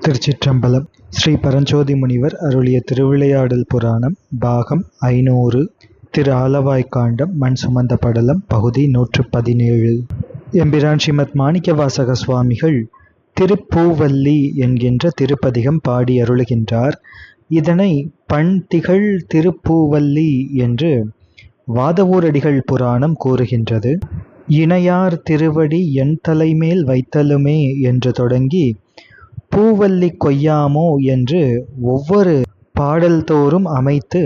திருச்சிற்றம்பலம். ஸ்ரீ பரஞ்சோதி முனிவர் அருளிய திருவிளையாடல் புராணம் பாகம் 500. திரு ஆலவாய்க்காண்டம் மண் சுமந்த படலம் பகுதி 117. எம்பிரான் ஸ்ரீமத் மாணிக்கவாசக சுவாமிகள் திருப்பூவல்லி என்கின்ற திருப்பதிகம் பாடி அருளுகின்றார். இதனை பண் திகழ் திருப்பூவல்லி என்று வாதவூரடிகள் புராணம் கூறுகின்றது. இணையார் திருவடி என் தலைமேல் வைத்தலுமே என்று தொடங்கி பூவல்லி கொய்யாமோ என்று ஒவ்வொரு பாடல் தோறும் அமைத்து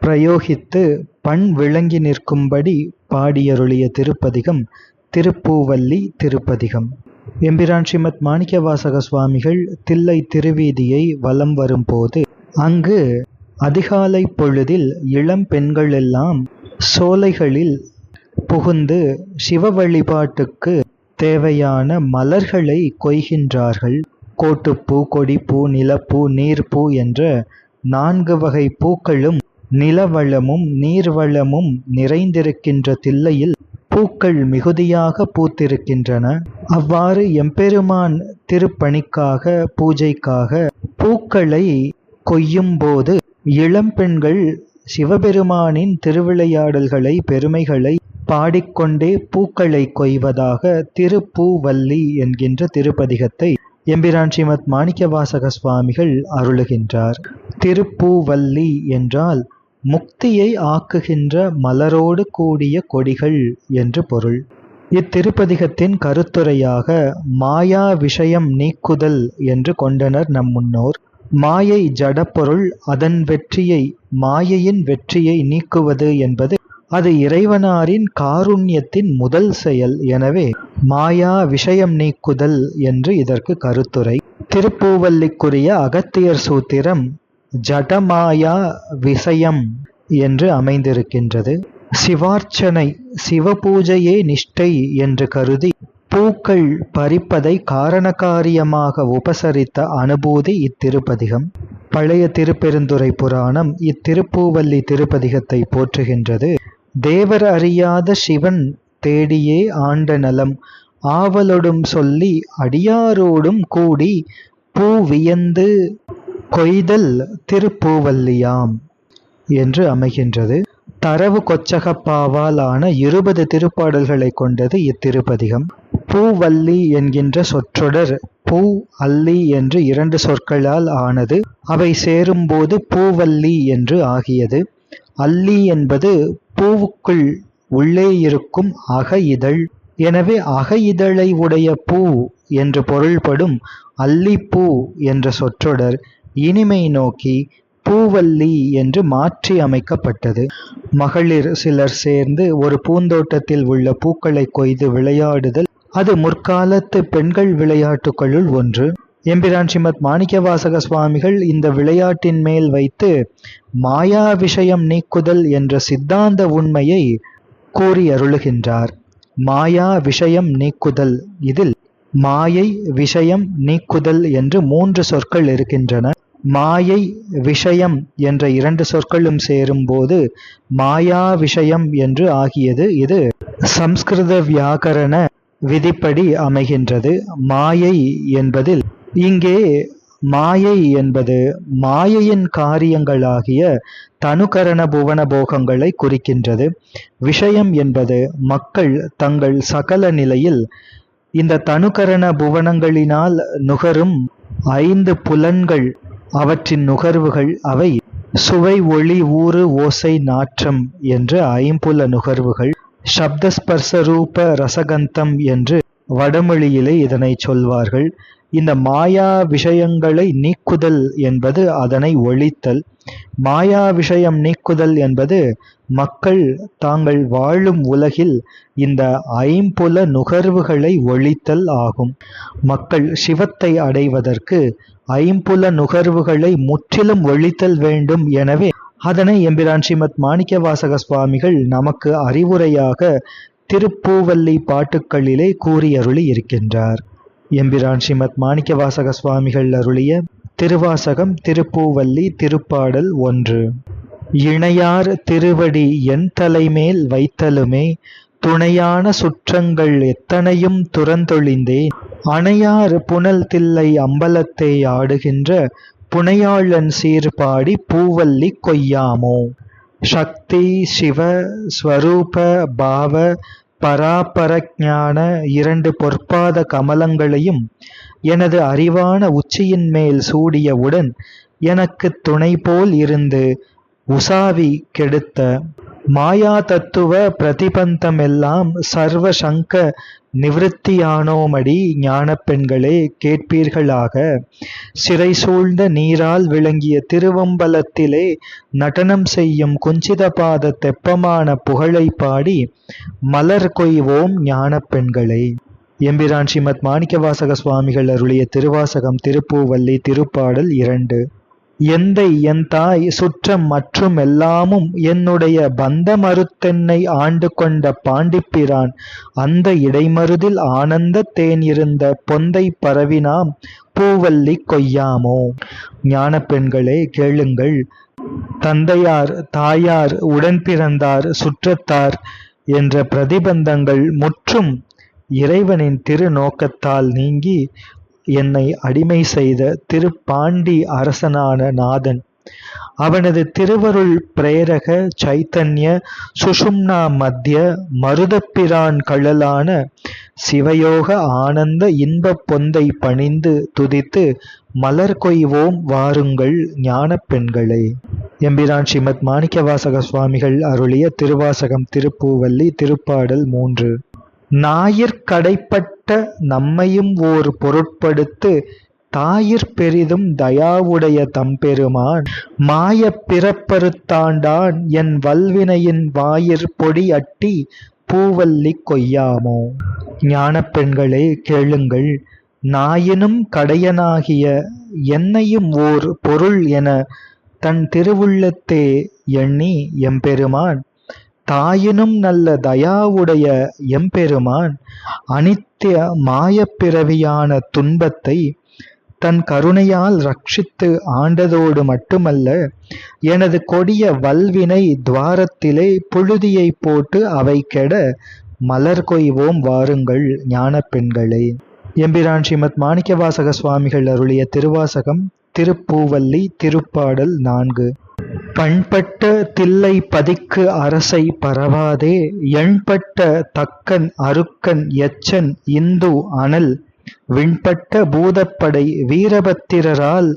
பிரயோகித்து பண் விளங்கி நிற்கும்படி பாடியருளிய திருப்பதிகம் திருப்பூவல்லி திருப்பதிகம். எம்பிரான் ஸ்ரீமத் மாணிக்கவாசக சுவாமிகள் தில்லை திருவீதியை வலம் வரும்போது அங்கு அதிகாலை பொழுதில் இளம் பெண்கள் எல்லாம் சோலைகளில் புகுந்து சிவ வழிபாட்டுக்கு தேவையான மலர்களை கொய்கின்றார்கள். கோட்டுப்பூ, கொடிப்பூ, நிலப்பூ, நீர்ப்பூ என்ற 4 வகை பூக்களும் நிலவளமும் நீர்வளமும் நிறைந்திருக்கின்ற தில்லையில் பூக்கள் மிகுதியாக பூத்திருக்கின்றன. அவ்வாறு எம்பெருமான் திருப்பணிக்காக பூஜைக்காக பூக்களை கொய்யும் போது இளம்பெண்கள் சிவபெருமானின் திருவிளையாடல்களை பெருமைகளை பாடிக்கொண்டே பூக்களை கொய்வதாக திருப்பூவல்லி என்கின்ற திருப்பதிகத்தை எம்பிரான் ஸ்ரீமத் மாணிக்கவாசக சுவாமிகள் அருளுகின்றார். திருப்பூவல்லி என்றால் முக்தியை ஆக்குகின்ற மலரோடு கூடிய கொடிகள் என்று பொருள். இத்திருப்பதிகத்தின் கருத்துரையாக மாயா விஷயம் நீக்குதல் என்று கொண்டனர் நம் முன்னோர். மாயை ஜடப்பொருள், அதன் வெற்றியை மாயையின் வெற்றியை நீக்குவது என்பது அது இறைவனாரின் காருண்யத்தின் முதல் செயல். எனவே மாயா விஷயம் நீக்குதல் என்று இதற்கு கருத்துரை. திருப்பூவல்லிக்குரிய அகத்தியர் சூத்திரம் ஜடமாயா விஷயம் என்று அமைந்திருக்கின்றது. சிவார்ச்சனை சிவபூஜையே நிஷ்டை என்று கருதி பூக்கள் பறிப்பதை காரணகாரியமாக உபசரித்த அனுபூதி இத்திருப்பதிகம். பழைய திருப்பெருந்துறை புராணம் இத்திருப்பூவல்லி திருப்பதிகத்தை போற்றுகின்றது. தேவர் அறியாத சிவன் தேடியே ஆண்ட நலம் ஆவலொடும் சொல்லி அடியாரோடும் கூடி பூ வியந்து கொய்தல் திருப்பூவல்லியாம் என்று அமைகின்றது. தரவு கொச்சகப்பாவால் ஆன 20 திருப்பாடல்களை கொண்டது இத்திருப்பதிகம். பூவல்லி என்கின்ற சொற்றொடர் பூ அல்லி என்று 2 சொற்களால் ஆனது. அவை சேரும்போது பூவல்லி என்று ஆகியது. அல்லி என்பது பூவுக்குள் உள்ளே இருக்கும் அக இதழ். எனவே அக இதழை உடைய பூ என்று பொருள்படும் அல்லிப்பூ என்ற சொற்றொடர் இனிமை நோக்கி பூவல்லி என்று மாற்றி அமைக்கப்பட்டது. மகளிர் சிலர் சேர்ந்து ஒரு பூந்தோட்டத்தில் உள்ள பூக்களை கொய்து விளையாடுதல் அது முற்காலத்து பெண்கள் விளையாட்டுகளுள் ஒன்று. எம்பிரான் ஸ்ரீமத் மாணிக்கவாசக சுவாமிகள் இந்த விளையாட்டின் மேல் வைத்து மாயா விஷயம் நீக்குதல் என்ற சித்தாந்த உண்மையை கூறி அருளுகின்றார். மாயா விஷயம் நீக்குதல், இதில் மாயை விஷயம் நீக்குதல் என்று 3 சொற்கள் இருக்கின்றன. மாயை விஷயம் என்ற 2 சொற்களும் சேரும்போது மாயா விஷயம் என்று ஆகியது. இது சம்ஸ்கிருத வியாக்கரண விதிப்படி அமைகின்றது. மாயை என்பதில் இங்கே மாயை என்பது மாயையின் காரியங்களாகிய தனுகரண புவன போகங்களை குறிக்கின்றது. விஷயம் என்பது மக்கள் தங்கள் சகல நிலையில் இந்த தனுகரண புவனங்களினால் நுகரும் 5 புலன்கள், அவற்றின் நுகர்வுகள். அவை சுவை, ஒளி, ஊறு, ஓசை, நாற்றம் என்ற 5 நுகர்வுகள். சப்தஸ்பர்ச ரூப ரசகந்தம் என்று வடமொழியிலே இதனை சொல்வார்கள். இந்த மாயா விஷயங்களை நீக்குதல் என்பது அதனை ஒழித்தல். மாயா விஷயம் நீக்குதல் என்பது மக்கள் தாங்கள் வாழும் உலகில் இந்த 5 நுகர்வுகளை ஒழித்தல் ஆகும். மக்கள் சிவத்தை அடைவதற்கு 5 நுகர்வுகளை முற்றிலும் ஒழித்தல் வேண்டும். எனவே அதனை எம்பிரான் ஸ்ரீமத் மாணிக்கவாசக சுவாமிகள் நமக்கு அறிவுரையாக திருப்பூவல்லி பாட்டுக்களிலே கூறி அருளி இருக்கின்றார். எம்பிரான் ஸ்ரீமத் மாணிக்கவாசக சுவாமிகள் அருளிய திருவாசகம் திருப்பூவல்லி திருப்பாடல் 1. இணையார் திருவடி என் தலைமேல் வைத்தலுமே துணையான சுற்றங்கள் எத்தனையும் துறந்தொழிந்தேன். அணையார் புனல் தில்லை அம்பலத்தை ஆடுகின்ற புனையாளன் சீர்பாடி பூவல்லி கொய்யாமோ. சக்தி சிவ ஸ்வரூப பாவ பராபரஞான 2 பொற்பாத கமலங்களையும் எனது அறிவான உச்சியின் மேல் சூடியவுடன் எனக்கு துணை போல் இருந்து உசாவி கெடுத்த மாயா தத்துவ பிரதிபந்தமெல்லாம் சர்வ சங்க நிவிருத்தியானோமடி ஞானப் பெண்களே கேட்பீர்களாக. சிறை சூழ்ந்த நீரால் விளங்கிய திருவம்பலத்திலே நடனம் செய்யும் குஞ்சிதபாத தெப்பமான புகழை பாடி மலர் கொய்வோம் ஞானப் பெண்களே. எம்பிரான் ஸ்ரீமத் மாணிக்கவாசக சுவாமிகள் அருளிய திருவாசகம் திருப்பூவல்லி திருப்பாடல் 2. எந்தை என் தாய் சுற்றம் மற்றும் எல்லாமும் என்னுடைய பந்த மறுத்தென்னை ஆண்டு கொண்ட பாண்டிப்பிரான் அந்த இடைமருதில் ஆனந்த தேன் இருந்த பொந்தை பரவினாம் பூவல்லி கொய்யாமோ. ஞான பெண்களே கேளுங்கள். தந்தையார் தாயார் உடன் பிறந்தார் சுற்றத்தார் என்ற பிரதிபந்தங்கள் முற்றும் இறைவனின் திருநோக்கத்தால் நீங்கி என்னை அடிமை செய்த திருப்பாண்டி அரசனான நாதன் அவனது திருவருள் பிரேரக சைத்தன்ய சுஷும்னா மத்திய மருதப்பிரான் கழலான சிவயோக ஆனந்த இன்பப் பொந்தை பணிந்து துதித்து மலர் கொய்வோம் வாருங்கள் ஞான பெண்களே. எம்பிரான் ஸ்ரீமத் மாணிக்கவாசக சுவாமிகள் அருளிய திருவாசகம் திருப்பூவல்லி திருப்பாடல் 3. ஞாயிற்கடைப்பட்ட நம்மையும் ஓர் பொருட்படுத்து தாயிற் பெரிதும் தயாவுடைய தம்பெருமான் மாயப் பிறப்பறுத்தாண்டான் என் வல்வினையின் வாயிற் பொடி அட்டி பூவல்லி கொய்யாமோ. ஞானப் பெண்களே கேளுங்கள். நாயினும் கடையனாகிய என்னையும் ஓர் பொருள் என தன் திருவுள்ளத்தே எண்ணி எம்பெருமான் தாயினும் நல்ல தயாவுடைய எம்பெருமான் அனித்திய மாயப்பிறவியான துன்பத்தை தன் கருணையால் ரட்சித்து ஆண்டதோடு மட்டுமல்ல, எனது கொடிய வல்வினை துவாரத்திலே புழுதியை போட்டு அவை கெட மலர் கொய்வோம் வாருங்கள் ஞான பெண்களே. எம்பிரான் ஸ்ரீமத் மாணிக்கவாசக சுவாமிகள் அருளிய திருவாசகம் திருப்பூவல்லி திருப்பாடல் 4. பண்பட்ட தில்லை பதிக்கு அரசை பரவாதே எண்பட்ட தக்கன் அருக்கன் எச்சன் இந்து அனல் விண்பட்ட பூதப்படை வீரபத்திரரால்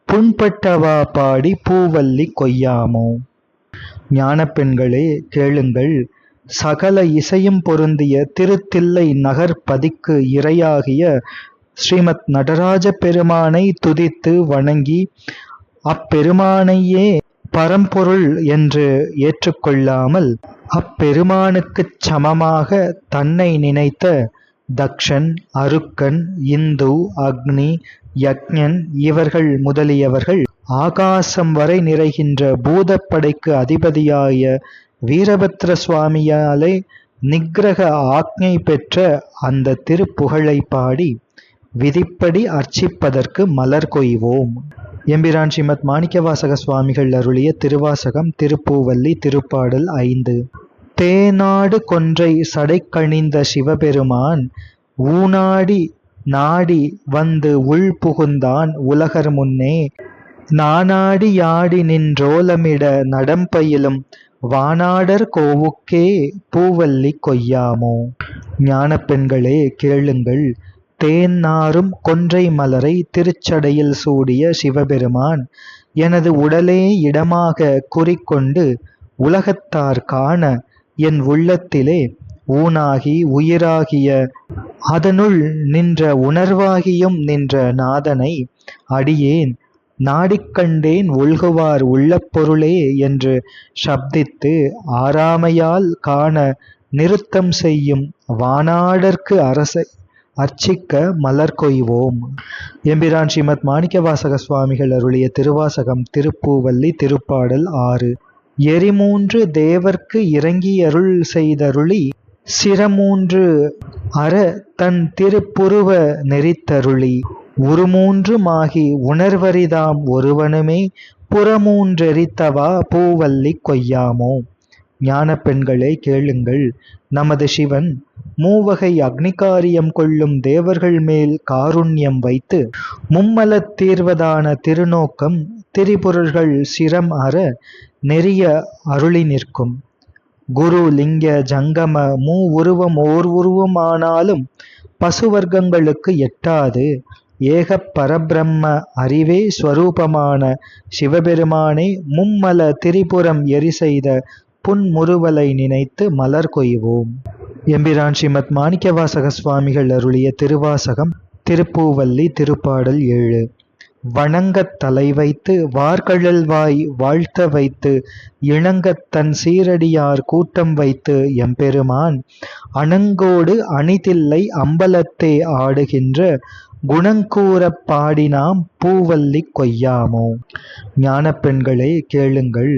புண்பட்டவா பாடி பூவல்லி கொய்யாமோ. ஞான பெண்களே கேளுங்கள். சகல இசையும் பொருந்திய திருத்தில்லை நகர் பதிக்கு இறையாகிய ஸ்ரீமத் நடராஜ பெருமானை துதித்து வணங்கி அப்பெருமானையே பரம்பொருள் என்று ஏற்றுக்கொள்ளாமல் அப்பெருமானுக்குச் சமமாக தன்னை நினைத்த தக்ஷன் அருக்கன் இந்து அக்னி யக்ஞன் இவர்கள் முதலியவர்கள் ஆகாசம் வரை நிறைகின்ற பூதப்படைக்கு அதிபதியாய வீரபத்ர சுவாமியாலே நிக்கிரக ஆக்ஞை பெற்ற அந்த திருப்புகழை பாடி விதிப்படி அர்ச்சிப்பதற்கு மலர் கொய்வோம். எம்பிரான் ஸ்ரீமத் மாணிக்கவாசக சுவாமிகள் அருளிய திருவாசகம் திருப்பூவல்லி திருப்பாடல் 5. தேநாடு கொன்றை சடைக்கணிந்த சிவபெருமான் ஊனாடி நாடி வந்து உள் புகுந்தான் உலகர் முன்னே நானாடி யாடி நின்றோலமிட நடம்பயிலும் வானாடர் கோவுக்கே பூவல்லி கொய்யாமோ. ஞான பெண்களே கேளுங்கள். தேன் நாரும் கொன்றை மலரை திருச்சடையில் சூடிய சிவபெருமான் எனது உடலே இடமாக குறிக்கொண்டு உலகத்தார் காண என் உள்ளத்திலே ஊனாகி உயிராகிய அதனுள் நின்ற உணர்வாகியும் நின்ற நாதனை அடியேன் நாடிக்கண்டேன் ஒல்குவார் உள்ள பொருளே என்று சப்தித்து ஆராமையால் காண நிறுத்தம் செய்யும் வானாடர்க்கு அரசை அர்ச்சிக்க மலர் கொய்வோம். எம்பிரான் ஸ்ரீமத் மாணிக்கவாசக சுவாமிகள் அருளிய திருவாசகம் திருப்பூவல்லி திருப்பாடல் 6. எரிமூன்று தேவர்க்கு இறங்கியருள் செய்தருளி சிரமூன்று அற தன் திருப்புருவ நெறித்தருளி உருமூன்றுமாகி உணர்வரிதாம் ஒருவனுமே புறமூன்றெரித்தவா பூவல்லி கொய்யாமோ. ஞான பெண்களே கேளுங்கள். நமது சிவன் மூவகை அக்னிகாரியம் கொள்ளும் தேவர்கள் மேல் காருண்யம் வைத்து மும்மலத் தீர்வதான திருநோக்கம் திரிபுரர்கள் சிரம் அற நெறிய அருளி நிற்கும். குரு லிங்க ஜங்கம மூ உருவம் ஓர் உருவமானாலும் பசுவர்க்கங்களுக்கு எட்டாது ஏக பரபிரம்ம அறிவே ஸ்வரூபமான சிவபெருமானே மும்மல திரிபுரம் எரி செய்த புன்முறுவலை நினைத்து மலர் கொய்வோம். எம்பிரான் ஸ்ரீமத் மாணிக்கவாசக சுவாமிகள் அருளிய திருவாசகம் திருப்பூவல்லி திருப்பாடல் 7. வணங்கத் தலை வைத்து வார்கழல் வாய் வாழ்த்த வைத்து இணங்கத் தன் சீரடியார் கூட்டம் வைத்து எம்பெருமான் அணங்கோடு அணிதில்லை அம்பலத்தே ஆடுகின்ற குணங்கூறப் பாடினாம் பூவல்லி கொய்யாமோ. ஞான பெண்களே கேளுங்கள்,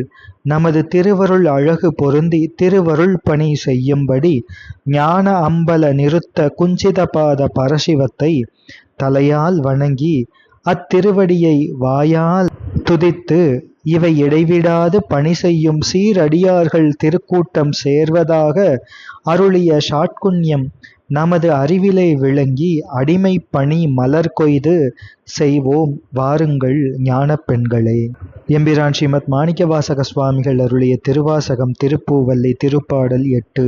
நமது திருவருள் அழகு பொருந்தி திருவருள் பணி செய்யும்படி ஞான அம்பல நிறுத்த குஞ்சிதபாத பரசிவத்தை தலையால் வணங்கி அத்திருவடியை வாயால் துதித்து இவை இடைவிடாது பணி செய்யும் சீரடியார்கள் திருக்கூட்டம் சேர்வதாக அருளிய ஷாட்குண்யம் நமது அறிவிலே விளங்கி அடிமை பணி மலர் கொய்து செய்வோம் வாருங்கள் ஞான பெண்களே. எம்பிரான் ஸ்ரீமத் மாணிக்கவாசக சுவாமிகள் அருளிய திருவாசகம் திருப்பூவல்லி திருப்பாடல் 8.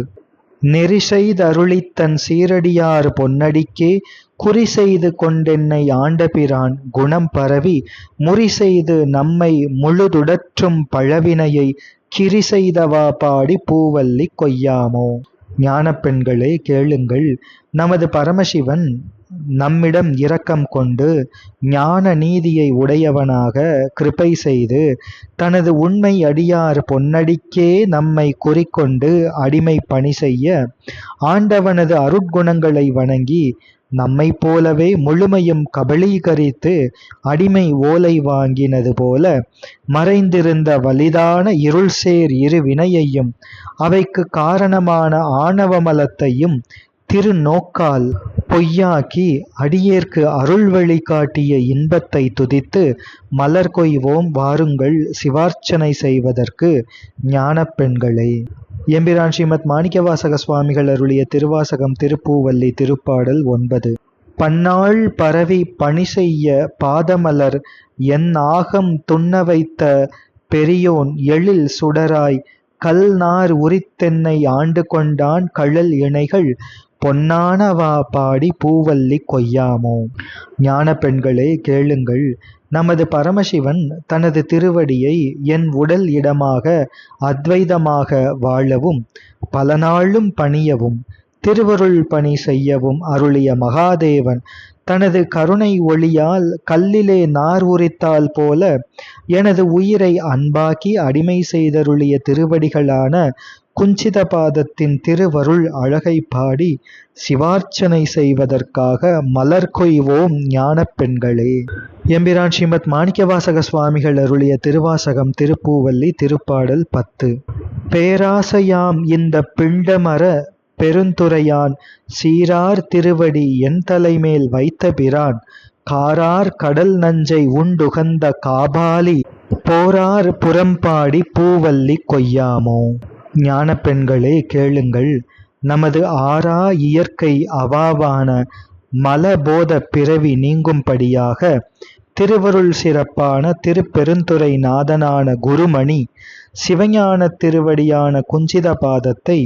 நெறி செய்தருளித் தன் சீரடியார் பொன்னடிக்கே குறி செய்து கொண்டென்னை ஆண்டபிரான் குணம் பரவி முறி செய்து நம்மை முழுதுடற்றும் பழவினையை கிரி செய்தவா பாடி பூவல்லி கொய்யாமோ. ஞான பெண்களே கேளுங்கள், நமது பரமசிவன் நம்மிடம் இரக்கம் கொண்டு ஞான நீதியை உடையவனாக கிருபை செய்து தனது உண்மை அடியார் பொன்னடிக்கே நம்மை குறிக்கொண்டு அடிமை பணி செய்ய ஆண்டவனது அருட்குணங்களை வணங்கி நம்மை போலவே முழுமையும் கபலீகரித்து அடிமை ஓலை வாங்கினது போல மறைந்திருந்த வலிதான இருள் சேர் இரு வினையையும் அவைக்கு காரணமான ஆணவமலத்தையும் திருநோக்கால் பொய்யாக்கி அடியேற்கு அருள் வழி காட்டிய இன்பத்தை துதித்து மலர் கொய்வோம் வாருங்கள் சிவார்ச்சனை செய்வதற்கு ஞான பெண்களே. எம்பிரான் ஸ்ரீமத் மாணிக்கவாசக சுவாமிகள் அருளிய திருவாசகம் திருப்பூவல்லி திருப்பாடல் 9. பன்னாள் பரவி பணி செய்ய பாதமலர் என் ஆகம் துண்ண வைத்த பெரியோன் எழில் சுடராய் கல் நார் உரித்தென்னை ஆண்டு கொண்டான் கழல் இணைகள் பொன்னானவா பாடி பூவல்லி கொய்யாமோ. ஞான பெண்களே கேளுங்கள், நமது பரமசிவன் தனது திருவடியை என் உடல் இடமாக அத்வைதமாக வாழவும் பல நாளும் பணியவும் திருவருள் பணி செய்யவும் அருளிய மகாதேவன் தனது கருணை ஒளியால் கல்லிலே நார் உரித்தால் போல எனது உயிரை அன்பாக்கி அடிமை செய்தருளிய திருவடிகளான குஞ்சிதபாதத்தின் திருவருள் அழகை பாடி சிவார்ச்சனை செய்வதற்காக மலர் கொய்வோம் ஞான பெண்களே. எம்பிரான் ஸ்ரீமத் மாணிக்கவாசக சுவாமிகள் அருளிய திருவாசகம் திருப்பூவல்லி திருப்பாடல் 10. பேராசையாம் இந்த பிண்டமர பெருந்துரையான் சீரார் திருவடி என் தலைமேல் வைத்த பிரான் காரார் கடல் நஞ்சை உண்டுகந்த காபாலி போரார் புறம்பாடி பூவல்லி கொய்யாமோ. ஞான பெண்களே கேளுங்கள், நமது ஆறா இயற்கை அவாவான மலபோத பிறவி நீங்கும்படியாக திருவருள் சிறப்பான திருப்பெருந்துறை நாதனான குருமணி சிவஞான திருவடியான குஞ்சிதபாதத்தை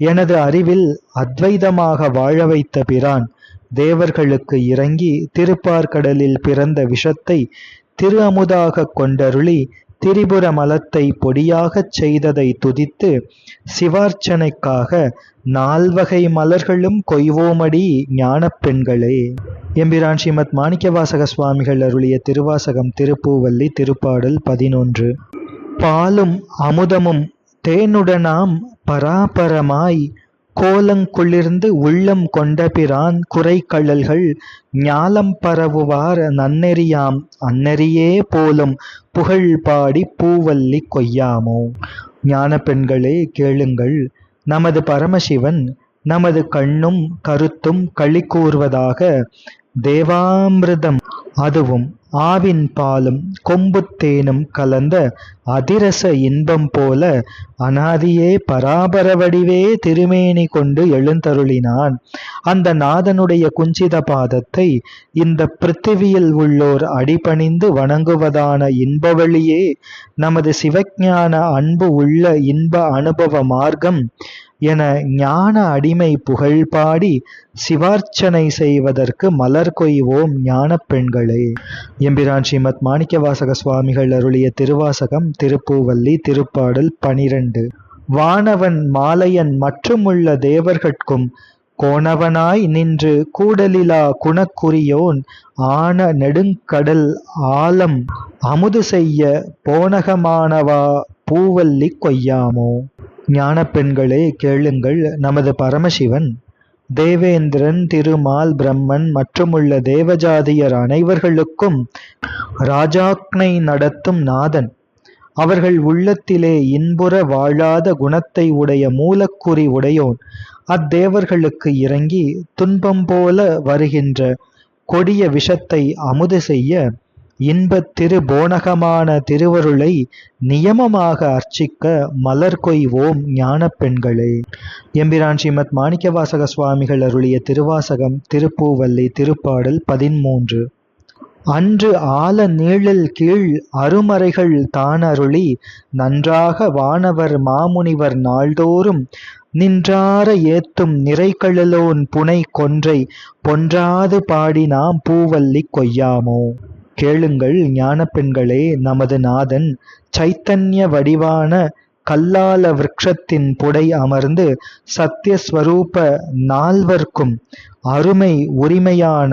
எனது அறிவில் அத்வைதமாக வாழ வைத்த பிரான் தேவர்களுக்கு இறங்கி திருப்பார்கடலில் பிறந்த விஷத்தை திரு அமுதாக கொண்டருளி திரிபுர மலத்தை பொடியாகச் செய்ததை துதித்து சிவார்ச்சனைக்காக 4 வகை மலர்களும் கொய்வோமடி ஞான பெண்களே. எம்பிரான் ஸ்ரீமத் மாணிக்கவாசக சுவாமிகள் அருளிய திருவாசகம் திருப்பூவல்லி திருப்பாடல் 11. பாலும் அமுதமும் தேனுடனாம் பராபரமாய் கோலங்குளிர்ந்து உள்ளம் கொண்ட பிரான் குறைகழல்கள் ஞாலம் பரவுவார் நன்னெறியாம் அந்நெறியே போலும் புகழ் பாடி பூவல்லி கொய்யாமோ. ஞான பெண்களே கேளுங்கள், நமது பரமசிவன் நமது கண்ணும் கருத்தும் களி கூறுவதாக தேவாமிர்தம் அதுவும் ஆவின் பாலும் கொம்புத்தேனும் கலந்த அதிரச இன்பம் போல அனாதியே பராபர வடிவே திருமேனி கொண்டு எழுந்தருளினான். அந்த நாதனுடைய குஞ்சித பாதத்தை இந்த பிருத்திவியில் உள்ளோர் அடிபணிந்து வணங்குவதான இன்பவழியே நமது சிவஞான அன்பு உள்ள இன்ப அனுபவ மார்க்கம் என ஞான அடிமை புகழ் பாடி சிவார்ச்சனை செய்வதற்கு மலர் கொய்வோம் ஞான பெண்களே. எம்பிரான் ஸ்ரீமத் மாணிக்கவாசக சுவாமிகள் அருளிய திருவாசகம் திருப்பூவல்லி திருப்பாடல் 12. வானவன் மாலையன் மற்றுமுள்ள தேவர்கட்கும் கோணவனாய் நின்று கூடலிலா குணக்குரியோன் ஆன நெடுங்கடல் ஆலம் அமுது செய்ய போனகமானவா பூவல்லி கொய்யாமோ. ஞான பெண்களே கேளுங்கள், நமது பரமசிவன் தேவேந்திரன், திருமால், பிரம்மன் மற்றுமுள்ள தேவஜாதியர் அனைவர்களுக்கும் ராஜாக்னை நடத்தும் நாதன். அவர்கள் உள்ளத்திலே இன்புற வாழாத குணத்தை உடைய மூலக்குறி உடையோன். அத்தேவர்களுக்கு இறங்கி துன்பம் போல வருகின்ற கொடிய விஷத்தை அமுது செய்ய இன்பத் திருபோனகமான திருவருளை நியமமாக அர்ச்சிக்க மலர் கொய்வோம் ஞான பெண்களே. எம்பிரான் ஸ்ரீமத் மாணிக்கவாசக சுவாமிகள் அருளிய திருவாசகம் திருப்பூவல்லி திருப்பாடல் 13. அன்று ஆல நீழல் கீழ் அருமறைகள் தானருளி நன்றாக வானவர் மாமுனிவர் நாள்தோறும் நின்றார ஏத்தும் நிறைகழலோன் புனை கொன்றை பொன்றாது பாடி நாம் பூவல்லி கொய்யாமோ. கேளுங்கள் ஞான பெண்களே, நமது நாதன் சைத்தன்ய வடிவான கல்லால விருட்சத்தின் புடை அமர்ந்து சத்தியஸ்வரூப நால்வர்க்கும் அருமை உரிமையான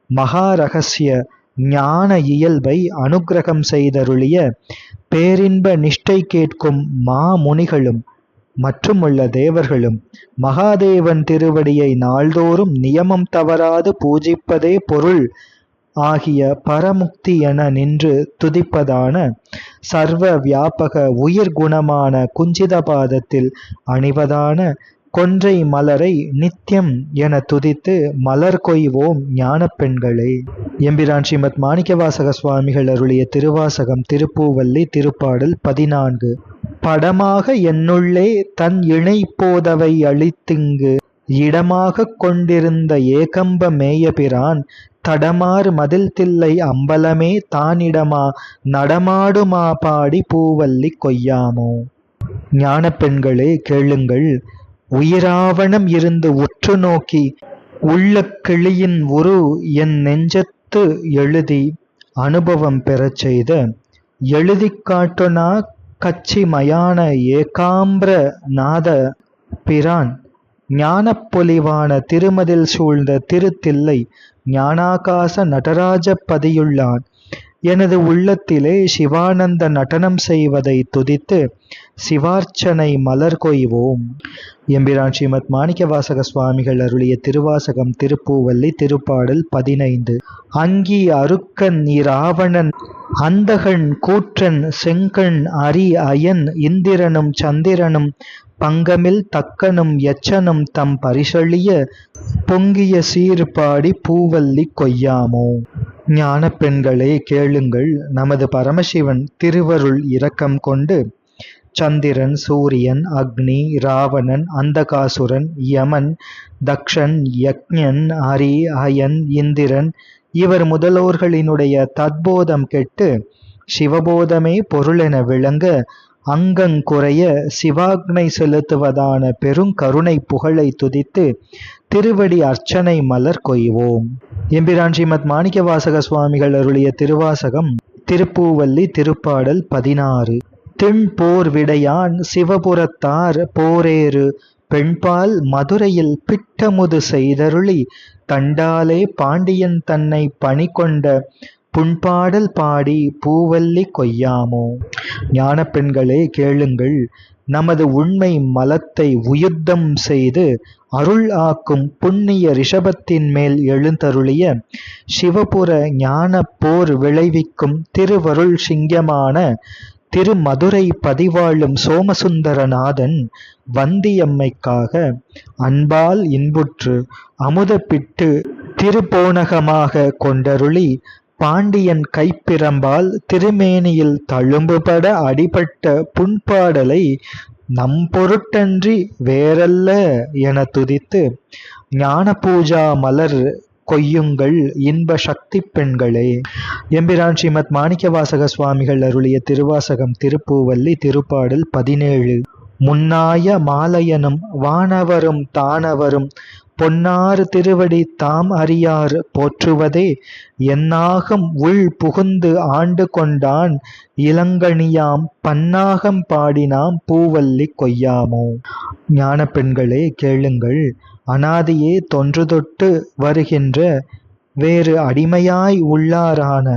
மகாரகசிய ஞான இயல்பை அனுக்கிரகம் செய்தருளிய பேரின்ப நிஷ்டை கேட்கும் மாமுனிகளும் மற்றுமுள்ள தேவர்களும் மகாதேவன் திருவடியை நாள்தோறும் நியமம் தவறாது பூஜிப்பதே பொருள் ஆகிய பரமுக்தி என நின்று துதிப்பதான சர்வ வியாபக உயிர் குணமான குஞ்சித பாதத்தில் அணிவதான கொன்றை மலரை நித்தியம் என துதித்து மலர் கொய்வோம் ஞான பெண்களே. எம்பிரான் ஸ்ரீமத் மாணிக்கவாசக சுவாமிகள் அருளிய திருவாசகம் திருப்பூவல்லி திருப்பாடல் 14. படமாக என்னுள்ளே தன் இணை போதவை அளித்திங்கு இடமாக கொண்டிருந்த ஏகம்ப மேயபிரான் தடமாறு மதில் தில்லை அம்பலமே தானிடமா நடமாடுமா பாடி பூவல்லி கொய்யாமோ. ஞான பெண்களே கேளுங்கள், உயிராவணம் இருந்து உற்று நோக்கி உள்ள கிளியின் உரு என் நெஞ்சத்து எழுதி அனுபவம் பெறச் செய்த எழுதி காட்டுனா கச்சி மயான ஏகாம்பிர நாத பிரான் ஞானப்பொலிவான திருமதில் சூழ்ந்த திருத்தில்லை ஞானாகாச நடராஜ பதியுள்ளான். எனது உள்ளத்திலே சிவானந்த நடனம் செய்வதை துதித்து சிவார்ச்சனை மலர் கொய்வோம். எம்பிரான் ஸ்ரீமத் மாணிக்கவாசக சுவாமிகள் அருளிய திருவாசகம் திருப்பூவல்லி திருப்பாடல் 15. அங்கி அருக்கன் இராவணன் அந்தகன் கூற்றன் செங்கண் அரி அயன் இந்திரனும் சந்திரனும் பங்கமில் தக்கனும் எச்சனும் தம் பரிசழிய பொங்கிய சீர்பாடி பூவல்லி கொய்யாமோ. ஞான பெண்களே கேளுங்கள், நமது பரமசிவன் திருவருள் இரக்கம் கொண்டு சந்திரன், சூரியன், அக்னி, ராவணன், அந்தகாசுரன், யமன், தக்ஷன், யக்ஞன், அரி, அயன், இந்திரன் இவர் முதலோர்களினுடைய தத்போதம் கெட்டு சிவபோதமே பொருளென விளங்க அங்கங்குறைய சிவாக்னை செலுத்துவதான பெருங்கருணை புகழை துதித்து திருவடி அர்ச்சனை மலர் கொய்வோம். எம்பிரான் ஸ்ரீமத் மாணிக்கவாசக சுவாமிகள் அருளிய திருவாசகம் திருப்பூவல்லி திருப்பாடல் 16. திண்போர் விடையான் சிவபுரத்தார் போரேறு பெண்பால் மதுரையில் பிட்டமுது செய்தருளி தண்டாலே பாண்டியன் தன்னை பணி கொண்ட புண்பாடல் பாடி பூவல்லி கொய்யாமோ. ஞான பெண்களே கேளுங்கள், நமது உண்மை மலத்தை உயுத்தம் செய்து அருள் ஆக்கும் புண்ணிய ரிஷபத்தின் மேல் எழுந்தருளிய சிவபுர ஞான போர் விளைவிக்கும் திருவருள் சிங்கமான திருமதுரை பதிவாழும் சோமசுந்தரநாதன் வந்தியம்மைக்காக அன்பால் இன்புற்று அமுதப்பிட்டு திருப்போனகமாக கொண்டருளி பாண்டியன் கைப்பிரம்பால் திருமேனியில் தழும்புபட அடிபட்ட புண்பாடலை நம் பொருட்டன்றி வேறல்ல என துதித்து ஞான பூஜா மலர் கொய்யுங்கள் இன்ப சக்தி பெண்களே. எம்பிரான் ஸ்ரீமத் மாணிக்கவாசக சுவாமிகள் அருளிய திருவாசகம் திருப்பூவல்லி திருப்பாடல் 17. முன்னாய மாலையனும் வானவரும் தானவரும் பொன்னாறு திருவடி தாம் அறியார் போற்றுவதே என்னாகம் உள் புகுந்து ஆண்டு கொண்டான் இளங்கணியாம் பன்னாகம் பாடினாம் பூவல்லி கொய்யாமோ. ஞான பெண்களே கேளுங்கள், அனாதியே தொன்று தொட்டு வருகின்ற வேறு அடிமையாய் உள்ளாரான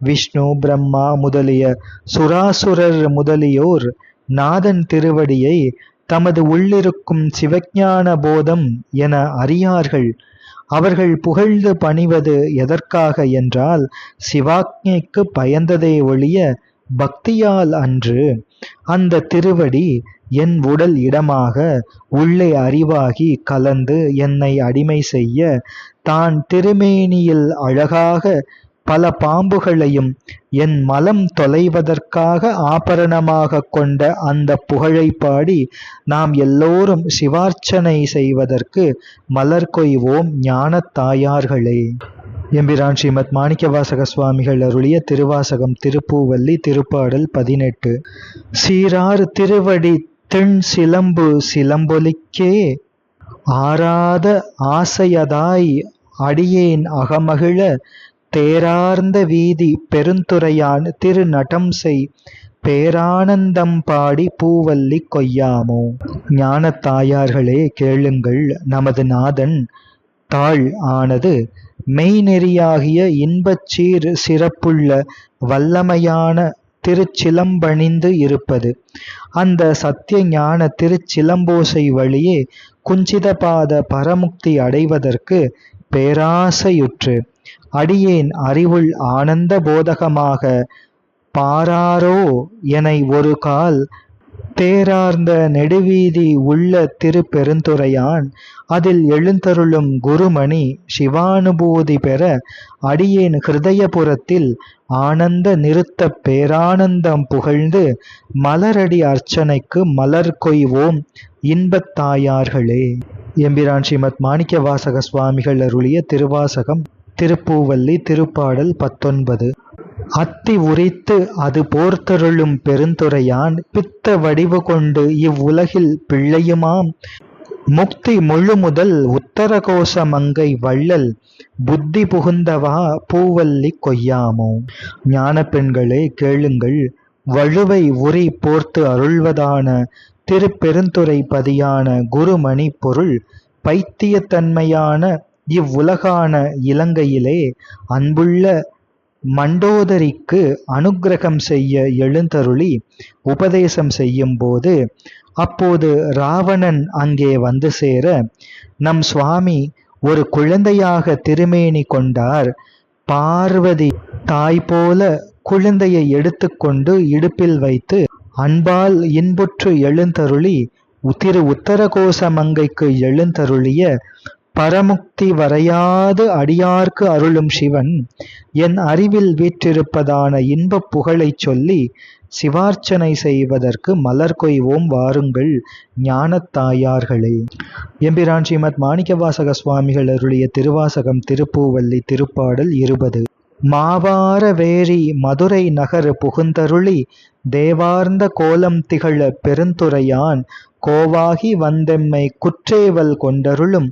விஷ்ணு பிரம்மா முதலிய சுராசுரர் முதலியோர் நாதன் திருவடியை தமது உள்ளிருக்கும் சிவஞான போதம் என அறியார்கள். அவர்கள் புகழ்ந்து பணிவது எதற்காக என்றால் சிவாக்ஞைக்கு பயந்ததே ஒழிய பக்தியால் அன்று. அந்த திருவடி என் உடல் இடமாக உள்ளே அறிவாகி கலந்து என்னை அடிமை செய்ய தான் திருமேனியில் அழகாக பல பாம்புகளையும் என் மலம் தொலைவதற்காக ஆபரணமாக கொண்ட அந்த புகழை பாடி நாம் எல்லோரும் சிவார்ச்சனை செய்வதற்கு மலர் கொய்வோம் ஞான தாயார்களே. எம்பிரான் ஸ்ரீமத் மாணிக்கவாசக சுவாமிகள் அருளிய திருவாசகம் திருப்பூவல்லி திருப்பாடல் 18. சீரார் திருவடி தென் சிலம்பு சிலம்பொலிக்கே ஆராத ஆசையதாய் அடியேன் அகமகிழ தேரார்ந்த வீதி பெருந்துறையான் திருநடம் செய் பேரானந்தம் பாடி பூவல்லி கொய்யாமோ. ஞான தாயார்களே கேளுங்கள், நமது நாதன் தாள் ஆனது மெய்நெறியாகிய இன்பச்சீர் சிறப்புள்ள வல்லமையான திருச்சிலம்பணிந்து இருப்பது. அந்த சத்திய ஞான திருச்சிலம்போசை வழியே குஞ்சிதபாத பரமுக்தி அடைவதற்கு பேராசையுற்று அடியேன் அறிவுள் ஆனந்த போதகமாக பாராரோ எனை ஒரு கால் தேரார்ந்த நெடுவீதி உள்ள திருப்பெருந்துறையான் அதில் எழுந்தருளும் குருமணி சிவானுபூதி பெற அடியேன் ஹிருதயபுரத்தில் ஆனந்த நிறுத்த பேரானந்தம் புகழ்ந்து மலரடி அர்ச்சனைக்கு மலர் கொய்வோம் இன்பத்தாயார்களே. எம்பிரான் ஸ்ரீமத் மாணிக்கவாசக சுவாமிகள் அருளிய திருவாசகம் திருப்பூவல்லி திருப்பாடல் 19. அத்தி உரித்து அது போர்த்தருளும் பெருந்துறையான் பித்த வடிவு கொண்டு இவ்வுலகில் பிள்ளையுமாம் முக்தி முழு முதல் உத்தரகோச மங்கை வள்ளல் புத்தி புகுந்தவா பூவல்லி கொய்யாமோ. ஞான பெண்களே கேளுங்கள், வழுவை உரி போர்த்து அருள்வதான திருப்பெருந்துறை பதியான குருமணி பொருள் பைத்தியத்தன்மையான இவ்வுலகான இலங்கையிலே அன்புள்ள மண்டோதரிக்கு அனுக்கிரகம் செய்ய எழுந்தருளி உபதேசம் செய்யும் போது அப்போது ராவணன் அங்கே வந்து சேர நம் சுவாமி ஒரு குழந்தையாக திருமேனி கொண்டார். பார்வதி தாய் போல குழந்தையை எடுத்துக்கொண்டு இடுப்பில் வைத்து அன்பால் இன்புற்று எழுந்தருளி திரு உத்தரகோச மங்கைக்கு எழுந்தருளிய பரமுக்தி வரையாது அடியார்க்கு அருளும் சிவன் என் அறிவில் வீற்றிருப்பதான இன்பப் புகழை சொல்லி சிவார்ச்சனை செய்வதற்கு மலர் கொய்வோம் வாருங்கள் ஞானத்தாயார்களே. எம்பிரான் ஸ்ரீமத் மாணிக்கவாசக சுவாமிகள் அருளிய திருவாசகம் திருப்பூவல்லி திருப்பாடல் 20. மாவார வேரி மதுரை நகர் புகுந்தருளி தேவார்ந்த கோலம் திகழ பெருந்துறையான் கோவாகி வந்தெம்மை குற்றேவல் கொண்டருளும்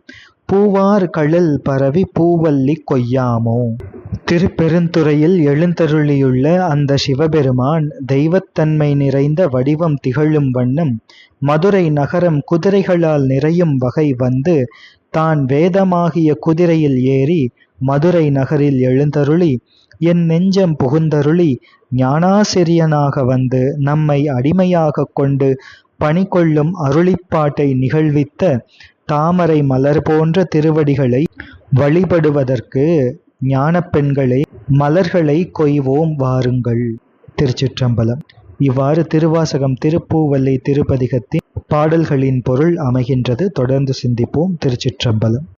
பூவார் கழல் பரவி பூவல்லி கொய்யாமோ. திருப்பெருந்துறையில் எழுந்தருளியுள்ள அந்த சிவபெருமான் தெய்வத்தன்மை நிறைந்த வடிவம் திகழும் வண்ணம் மதுரை நகரம் குதிரைகளால் நிறையும் வகை வந்து தான் வேதமாகிய குதிரையில் ஏறி மதுரை நகரில் எழுந்தருளி என் நெஞ்சம் புகுந்தருளி ஞானாசிரியனாக வந்து நம்மை அடிமையாக கொண்டு பணி கொள்ளும் அருளிப்பாட்டை நிகழ்வித்த தாமரை மலர் போன்ற திருவடிகளை வழிபடுவதற்கு ஞான பெண்களே மலர்களை கொய்வோம் வாருங்கள். திருச்சிற்றம்பலம். இவ்வாறு திருவாசகம் திருப்பூவல்லி திருப்பதிகத்தின் பாடல்களின் பொருள் அமைகின்றது. தொடர்ந்து சிந்திப்போம். திருச்சிற்றம்பலம்.